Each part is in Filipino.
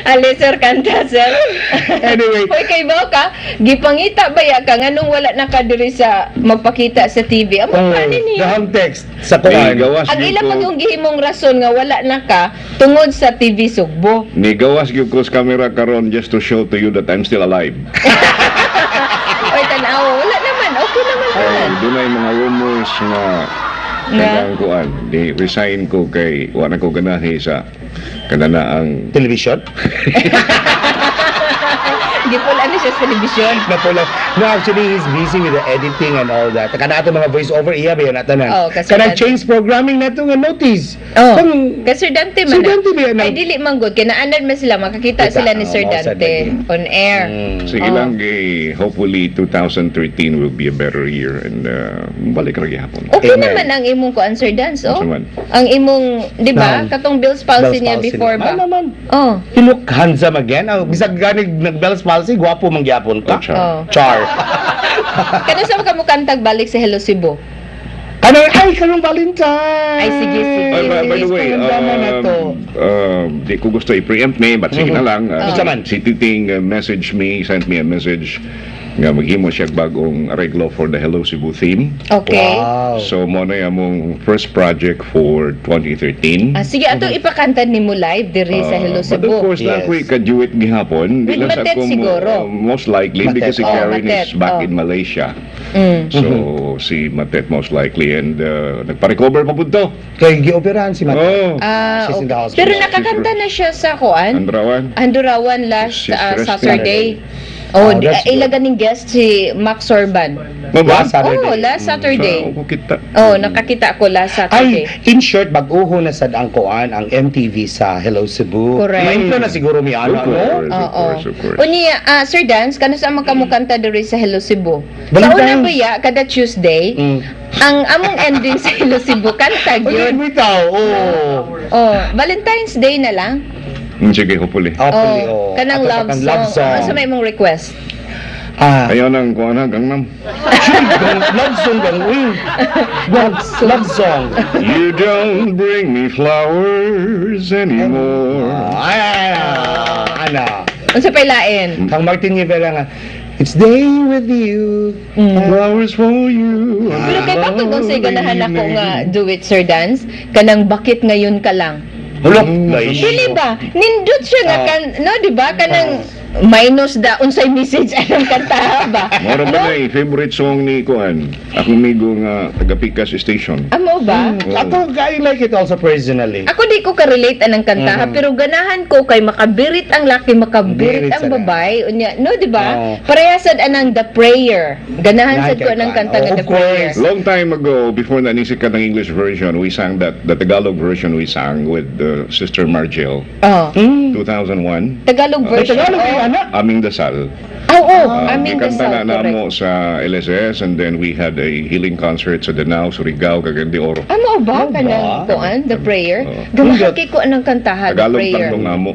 Ali, sir, kanta, sir. Anyway. Hoy, kay ba ka, gipangita ba ya ka, nganong wala na ka diri sa magpakita sa TV? Amo pa ni Dahang text sa Ni kuan. gawas ang gyud ila ko. pag yung gihimong rason nga wala na ka tungod sa TV Sugbo. Ni gawas gyud ko sa camera karon just to show to you that I'm still alive. Oy, tanaw, wala naman. Okay naman naman. Dunay mga rumors nga kanang kuan, di resign ko kay wala ko ganahi sa kanana ang Television? Gipula ni siya sa telebisyon. Napula. No, actually, he's busy with the editing and all that. Kana ato mga voice-over, iya ba yun natanan? Oh, kasi Kana dati- change programming na ito nga notice. Oh, Kang- kay Sir Dante Sir man. Dante ba yan? Ay, dili man good. Kinaanan man sila. Makakita Kita, sila ni Sir oh, sa Dante lagi. on air. sige lang hopefully 2013 will be a better year and balik ra gyapon. Okay Amen. naman ang imong kuan, Sir Dance, oh. Asa man? Ang imong, di ba? Nang- Katong Bell's palsy niya Bell's palsy before na. ba? naman. Oh. He look handsome again. Bisag ganig nag-Bell's palsy, gwapo mangyapon ka. Oh, char. Oh. Char. Kano sa ka mo kantag balik sa Hello Cebu? Kanong Valentine. Ay, sige, sige. By the way, Pakiramdaman na to. di ko gusto i-preempt me, but sige na lang. Basta man. Si Titing sent me a message nga maghimo siya bagong areglo for the Hello Cebu theme. Okay. Wow. So, mo na among first project for 2013. Sige, ato ipakanta ni mo live diri sa Hello But of Cebu. course, Yes. na ako ka-duet gihapon. With Di lang sa Matet ako siguro. most likely, Matet. because si Oh, Karen Matet. is back Oh. in Malaysia. Mm. So, si Matet most likely. And nagpa-recover pa po to. Kay gioperahan si Mate. Oh, Ah, She's in the okay. hospital. Pero nakakanta na siya sa kuan. Andrawan. Andurawan last She's resting. Saturday. Oh, Oh, that's good. ilaga ning guest si Max Sorban. Maba? Last Saturday. Oh, last Saturday. Saan ko kita? Oh, nakakita ko last Saturday. Ay, in short, bag-uho na sad ang kuan ang MTV sa Hello Cebu. Correct. Maintro na siguro mi Of ano, no? course, of Oo. course, of course. Unya, Sir Dance, kano sa mga kamukanta diri sa Hello Cebu? Sa Valentine's. una ba ya, kada Tuesday, ang among ending sa Hello Cebu, kanta Ayun, yun. bitaw. Oh. Oh, Valentine's Day na lang. Sige, hopefully. Hopefully, Oh, oh. kanang Ato love sa song. Ano sa may mong request? Ayaw nang kuha na, Gangnam. Love song gang wing. Love song. You don't bring me flowers anymore. Ana. Ano sa pailain? Kang Martin Rivera nga. It's day with you. Flowers for you. Pero kay patugong sa ganahan ako nga do it, Sir Dance, kanang bakit ngayon ka lang? Hulok. Dili ba? Nindot siya nga kan, no, di ba? Kanang minus da unsay message anong kanta ba? Mara ba na favorite song ni Kuan? Akong migo nga taga Picas Station. Amo ba? Ako, I like it also personally. Ako di ko ka-relate anang kanta, ha, pero ganahan ko kay makabirit ang laki, makabirit Birit ang sa babae. Unya, no, di ba? Oo. Parehasad anang The Prayer. Ganahan sad ko Kay anang Juan. kanta nga Oh, The of course. Prayer. Long time ago, before nanisik ka ng English version, we sang the Tagalog version we sang with Sister Margel. Oh. 2001. Tagalog version. Tagalog yung Oh. anak. Aming Dasal. Oh, aming Gikanta dasal, na correct. namo sa LSS and then we had a healing concert sa Danao, Surigao, Cagayan de Oro. Amo ba? Ano Kanang ba? kuan, The Prayer? Oo. Ganahan kay ko anang kantahan, The Tagalog Prayer. tandong namo.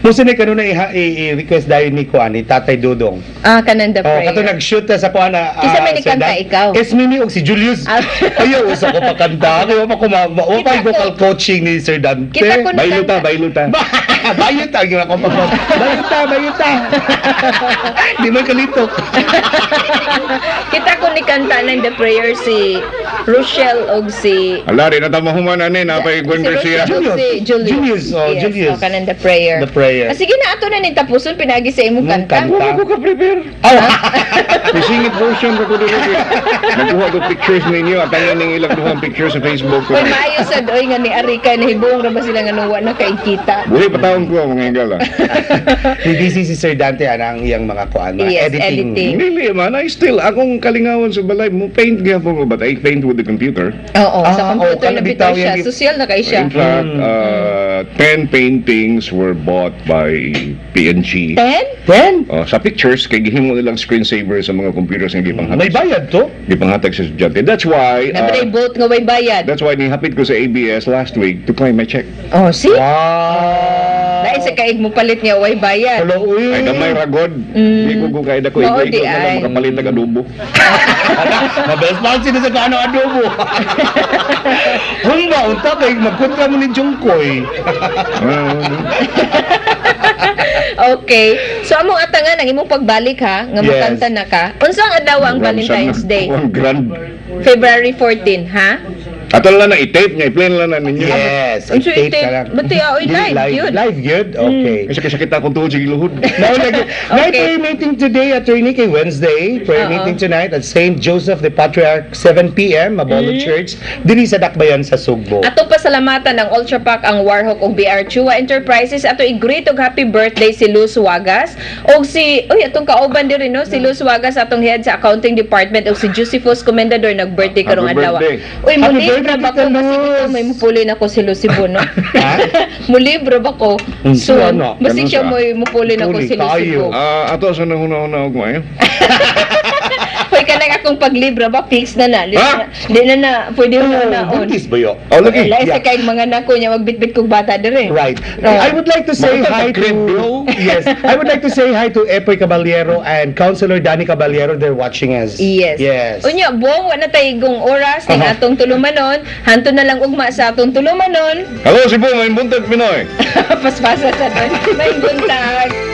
Musa ni kanuna i-request dahil ni Kuan, ni Tatay Dudong. Kanang The Oh, Prayer. kato nag-shoot na sa Kuan na... Kisa may nikanta ikaw? Esmini og si Julius. Ah. Ayaw, usa ko pa kanta. Ayaw pa Kita ko- vocal coaching ni Sir Dante. Kita ko na Bayluta, kanta. bayluta. Bayuta, yung ako pa. Bayuta. Di man kalitok. Kita ko ni kanta ng The Prayer si Rochelle og si Ala, rin na tamahuman na napay Gwen Garcia. Rochelle og si Julius. Julius, oh, Yes, Julius. kanang The Prayer. The Prayer. Sige na, ato na ni tapuson, pinagi sa imong kanta. kanta. Wala ko ka-prepare. Pisingit version ko dito. Nagkuha ko pictures ninyo at ang ning ilang duhang pictures sa Facebook ko. Uy, maayo sa doy nga ni Arika, nahibuong ra ba sila nga nuwa na kaikita? Buhay pa taon ko mga ingala. Busy si Sir Dante ang iyang mga Kuan, mga Yes, editing. editing. Hindi man, I still, akong kalingawan sa balay mo, paint gihapon ko, but I paint with the computer. Oo, sa computer kaya na bitaw bitaw siya. yan. Social na kay siya. In fact, 10 paintings were bought by PNG. 10? 10? Sa pictures, kay gihimo nilang screensaver sa mga computers nga gipanghatag. May bayad to? Gipanghatag sa estudyante. That's why, Nabray boat nga way bayad. that's why nihapit ko sa ABS last week to claim my check. Oh, see? Wow. Dahil sa kaig mo palit niya way bayad. Hello, uy. Ay, gamay ragod. Di ko kung kahit ako, Oo, ikaw di na lang ay. makapalit ng adobo. Mabes pa sila sa kaano adobo. Hung ba, unta kay magkontra mo ni Jungkoy. Okay. So among atangan ang imong pagbalik ha, nga Yes. makanta na ka. Unsa ang adlaw ang Valentine's Day? Ang grand. February 14, ha? Ato lang na i-tape nga, i-play lang na ninyo. Yes. Unsa i-tape ite? ka lang. Bati oy live yun. Live yun? Okay. Kasi sakit akong tuod sa giluhod. Now, night Okay. prayer meeting today at Trinity Wednesday. Prayer Oo. meeting tonight at St. Joseph the Patriarch, 7 p.m. Mabolo Church. Diri sa Dakbayan sa Sugbo. Ato pasalamatan ng Ultra Pack ang Warhawk ug BR Chua Enterprises. Ato i-greet og happy birthday si Luz Wagas og si atong kauban diri no si Luz Wagas atong head sa accounting department og si Josephus Comendador nag-birthday karong Happy adlaw. birthday. Uy, mo Happy libro birthday, ba ko Tita kasi Luz. ito may mupuli na ko si Lucibo no. Ha? Mo libro ba ko? So, ano? Basi Ganun siya siya. mo mupuli na ko Mupuli, si Lucibo. kayo. Ato sa nahuna-huna og maayo. Hoy kanang akong paglibra ba fix na na. Di na pwede na naon. Buntis ba yun? Oh, lagi. Lain sa Yeah. kay mga nako nya magbitbit kog bata dire. Right. Oh. I would like to say Maganda hi ka, Crib, to bro. yes. I would like to say hi to Epoy Caballero and Councilor Danny Caballero. They're watching us. Yes. Yes. Unya, buong wala tayo igong oras ning Aha. atong tulumanon. Hanto na lang ugma sa atong tulumanon. Hello, Cebu, may buntag Pinoy. Paspasa sa doon. May buntag.